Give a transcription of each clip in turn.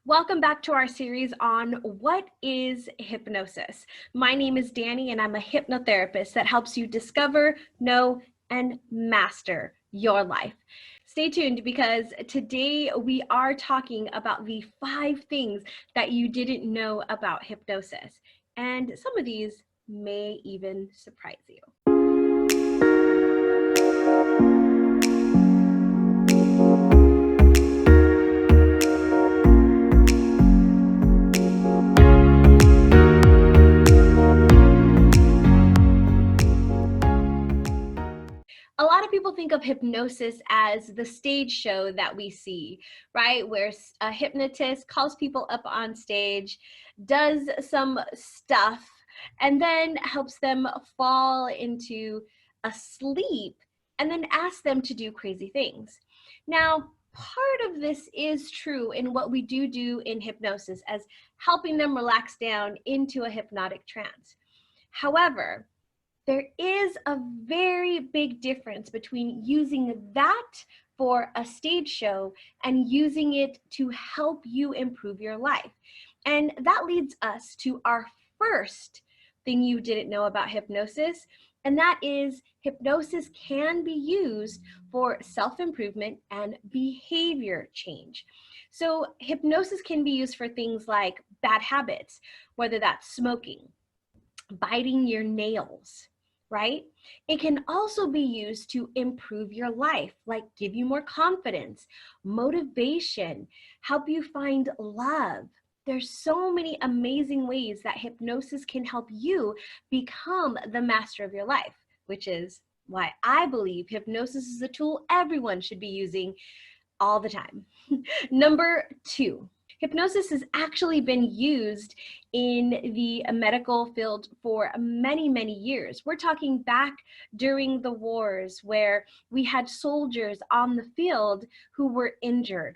Welcome back to our series on what is hypnosis. My name is Danie and I'm a hypnotherapist that helps you discover, know, and master your life. Stay tuned because today we are talking about the 5 things that you didn't know about hypnosis. And some of these may even surprise you. A lot of people think of hypnosis as the stage show that we see, right? Where a hypnotist calls people up on stage, does some stuff, and then helps them fall into a sleep and then asks them to do crazy things. Now, part of this is true in what we do in hypnosis as helping them relax down into a hypnotic trance. However, there is a very big difference between using that for a stage show and using it to help you improve your life. And that leads us to our first thing you didn't know about hypnosis, and that is hypnosis can be used for self-improvement and behavior change. So hypnosis can be used for things like bad habits, whether that's smoking, biting your nails, right? It can also be used to improve your life, like give you more confidence, motivation, help you find love. There's so many amazing ways that hypnosis can help you become the master of your life, which is why I believe hypnosis is a tool everyone should be using all the time. Number 2. Hypnosis has actually been used in the medical field for many, many years. We're talking back during the wars where we had soldiers on the field who were injured.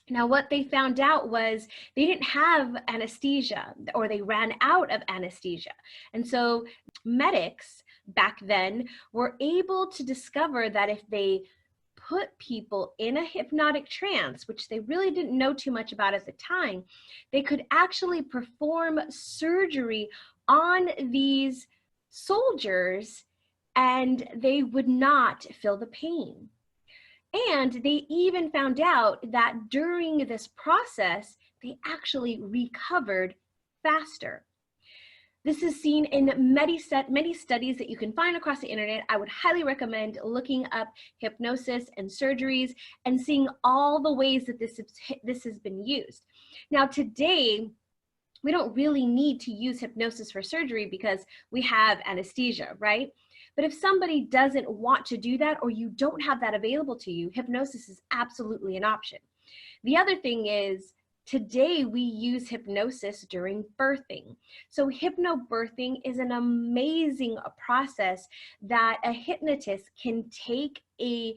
Now, what they found out was they didn't have anesthesia, or they ran out of anesthesia. And so medics back then were able to discover that if they put people in a hypnotic trance, which they really didn't know too much about at the time, they could actually perform surgery on these soldiers and they would not feel the pain. And they even found out that during this process, they actually recovered faster. This is seen in many studies that you can find across the internet. I would highly recommend looking up hypnosis and surgeries and seeing all the ways that this has been used. Now, today, we don't really need to use hypnosis for surgery because we have anesthesia, right? But if somebody doesn't want to do that, or you don't have that available to you, hypnosis is absolutely an option. The other thing is, today we use hypnosis during birthing. So hypnobirthing is an amazing process that a hypnotist can take a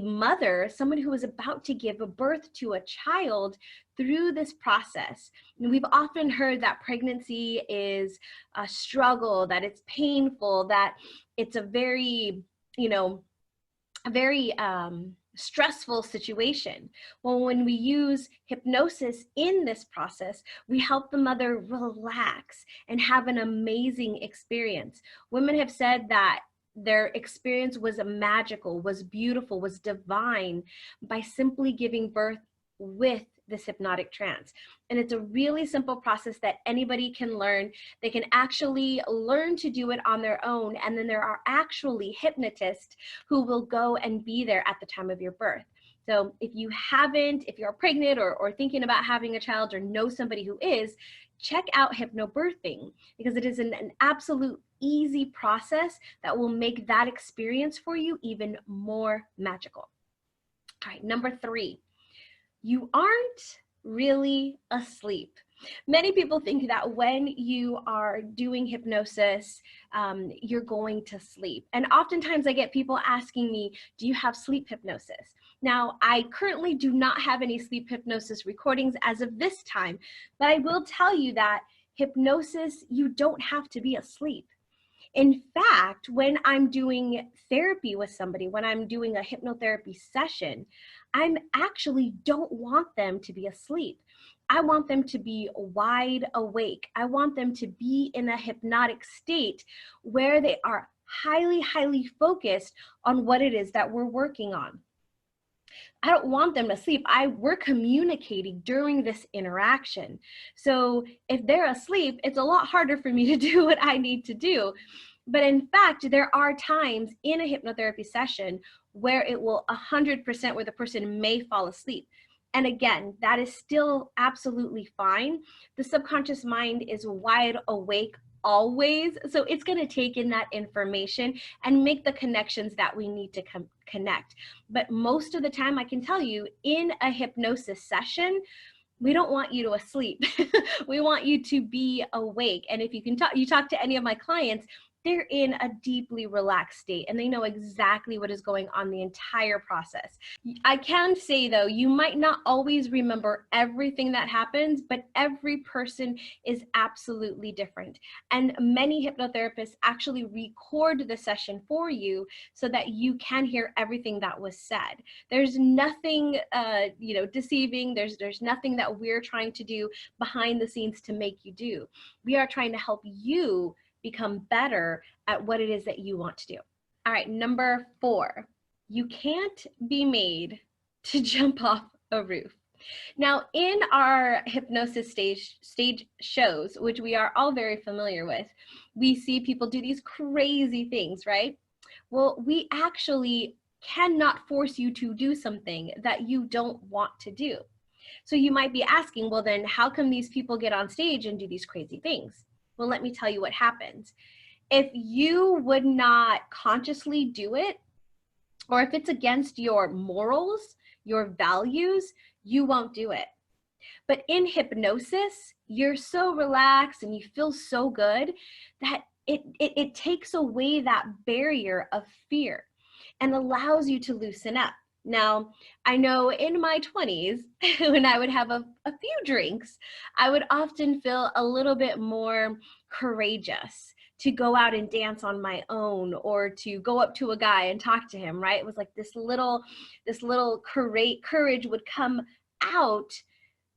mother, someone who is about to give a birth to a child, through this process. And we've often heard that pregnancy is a struggle, that it's painful, that it's a very, stressful situation. Well, when we use hypnosis in this process, we help the mother relax and have an amazing experience. Women have said that their experience was magical, was beautiful, was divine by simply giving birth with this hypnotic trance. And it's a really simple process that anybody can learn. They can actually learn to do it on their own. And then there are actually hypnotists who will go and be there at the time of your birth. So if you're pregnant or thinking about having a child or know somebody who is, check out hypnobirthing, because it is an absolute easy process that will make that experience for you even more magical. All right, number 3. You aren't really asleep. Many people think that when you are doing hypnosis, you're going to sleep. And oftentimes I get people asking me, do you have sleep hypnosis? Now, I currently do not have any sleep hypnosis recordings as of this time, but I will tell you that hypnosis, you don't have to be asleep. In fact, when I'm doing therapy with somebody, when I'm doing a hypnotherapy session, I actually don't want them to be asleep. I want them to be wide awake. I want them to be in a hypnotic state where they are highly, highly focused on what it is that we're working on. I don't want them to sleep. We're communicating during this interaction. So if they're asleep, it's a lot harder for me to do what I need to do. But in fact, there are times in a hypnotherapy session where it will 100% where the person may fall asleep. And again, that is still absolutely fine. The subconscious mind is wide awake always. So it's going to take in that information and make the connections that we need to connect. But most of the time, I can tell you, in a hypnosis session, we don't want you to sleep. We want you to be awake. And if you talk to any of my clients, they're in a deeply relaxed state and they know exactly what is going on the entire process. I can say though, you might not always remember everything that happens, but every person is absolutely different. And many hypnotherapists actually record the session for you so that you can hear everything that was said. There's nothing, deceiving. There's nothing that we're trying to do behind the scenes to make you do. We are trying to help you become better at what it is that you want to do. All right, number 4, you can't be made to jump off a roof. Now, in our hypnosis stage shows, which we are all very familiar with, we see people do these crazy things, right? Well, we actually cannot force you to do something that you don't want to do. So you might be asking, well, then how come these people get on stage and do these crazy things? Well, let me tell you what happens. If you would not consciously do it, or if it's against your morals, your values, you won't do it. But in hypnosis, you're so relaxed and you feel so good that it takes away that barrier of fear and allows you to loosen up. Now, I know in my 20s, when I would have a few drinks, I would often feel a little bit more courageous to go out and dance on my own or to go up to a guy and talk to him, right? It was like this little courage would come out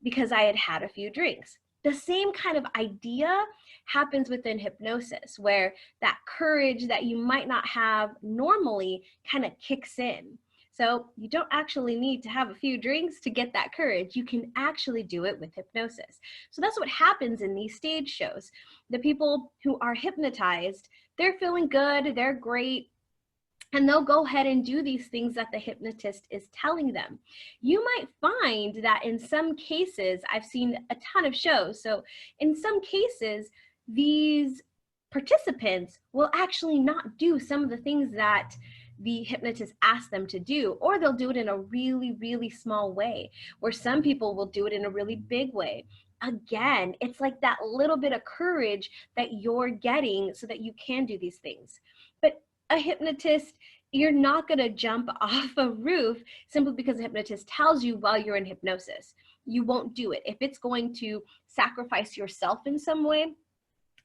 because I had had a few drinks. The same kind of idea happens within hypnosis, where that courage that you might not have normally kind of kicks in. So you don't actually need to have a few drinks to get that courage. You can actually do it with hypnosis. So that's what happens in these stage shows. The people who are hypnotized, they're feeling good, they're great, and they'll go ahead and do these things that the hypnotist is telling them. You might find that in some cases, I've seen a ton of shows. So in some cases, these participants will actually not do some of the things that the hypnotist asks them to do, or they'll do it in a really, really small way, where some people will do it in a really big way. Again, it's like that little bit of courage that you're getting so that you can do these things. But a hypnotist, you're not going to jump off a roof simply because a hypnotist tells you while you're in hypnosis. You won't do it. If it's going to sacrifice yourself in some way,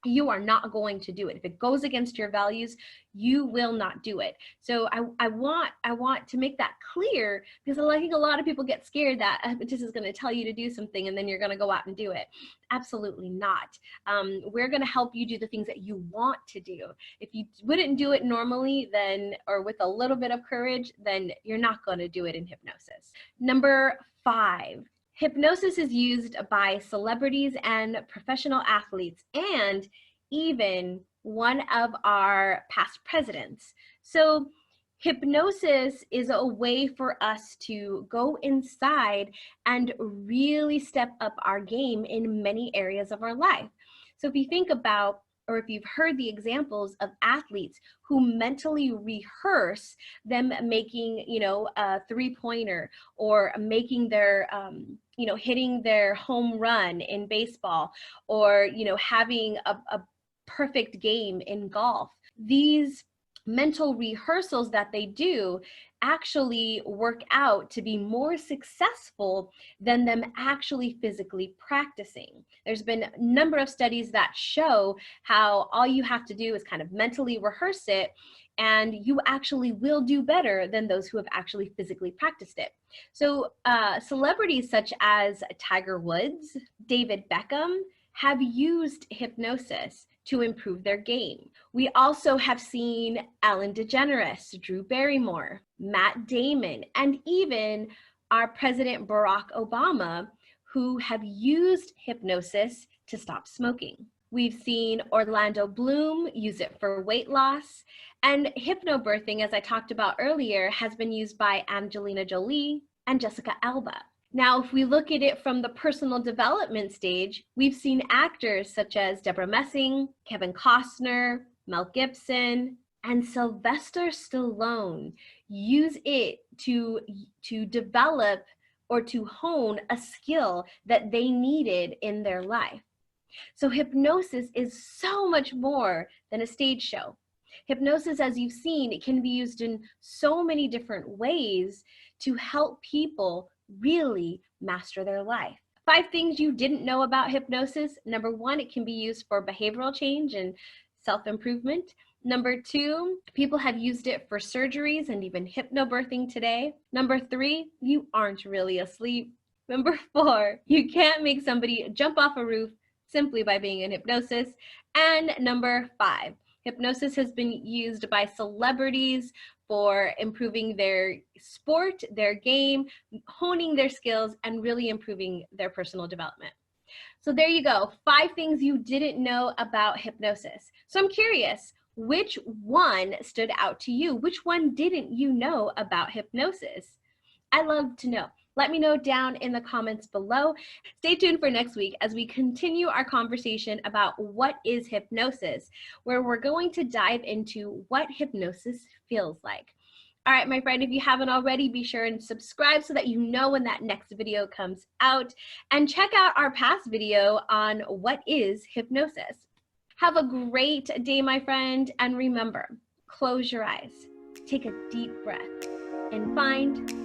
you are not going to do it. If it goes against your values, you will not do it. So I want to make that clear, because I think a lot of people get scared that a hypnotist is going to tell you to do something and then you're going to go out and do it. Absolutely not. We're going to help you do the things that you want to do. If you wouldn't do it normally, then, or with a little bit of courage, then you're not going to do it in hypnosis. Number 5. Hypnosis is used by celebrities and professional athletes, and even one of our past presidents. So hypnosis is a way for us to go inside and really step up our game in many areas of our life. So if you think about, or if you've heard the examples of athletes who mentally rehearse them making, a 3-pointer, or making their, hitting their home run in baseball, or, having a perfect game in golf. These mental rehearsals that they do actually work out to be more successful than them actually physically practicing. There's been a number of studies that show how all you have to do is kind of mentally rehearse it, and you actually will do better than those who have actually physically practiced it. So celebrities such as Tiger Woods, David Beckham, have used hypnosis to improve their game. We also have seen Ellen DeGeneres, Drew Barrymore, Matt Damon, and even our President Barack Obama, who have used hypnosis to stop smoking. We've seen Orlando Bloom use it for weight loss, and hypnobirthing, as I talked about earlier, has been used by Angelina Jolie and Jessica Alba. Now, if we look at it from the personal development stage, we've seen actors such as Deborah Messing, Kevin Costner, Mel Gibson, and Sylvester Stallone use it to develop or to hone a skill that they needed in their life. So hypnosis is so much more than a stage show. Hypnosis, as you've seen, it can be used in so many different ways to help people really master their life. 5 things you didn't know about hypnosis. Number 1, it can be used for behavioral change and self-improvement. Number 2, people have used it for surgeries and even hypnobirthing today. Number 3, you aren't really asleep. Number 4, you can't make somebody jump off a roof simply by being in hypnosis. And number 5, hypnosis has been used by celebrities for improving their sport, their game, honing their skills, and really improving their personal development. So there you go, 5 things you didn't know about hypnosis. So I'm curious, which one stood out to you? Which one didn't you know about hypnosis? I'd love to know. Let me know down in the comments below. Stay tuned for next week as we continue our conversation about what is hypnosis, where we're going to dive into what hypnosis feels like. All right, my friend, if you haven't already, be sure and subscribe so that you know when that next video comes out, and check out our past video on what is hypnosis. Have a great day, my friend, and remember, close your eyes, take a deep breath, and find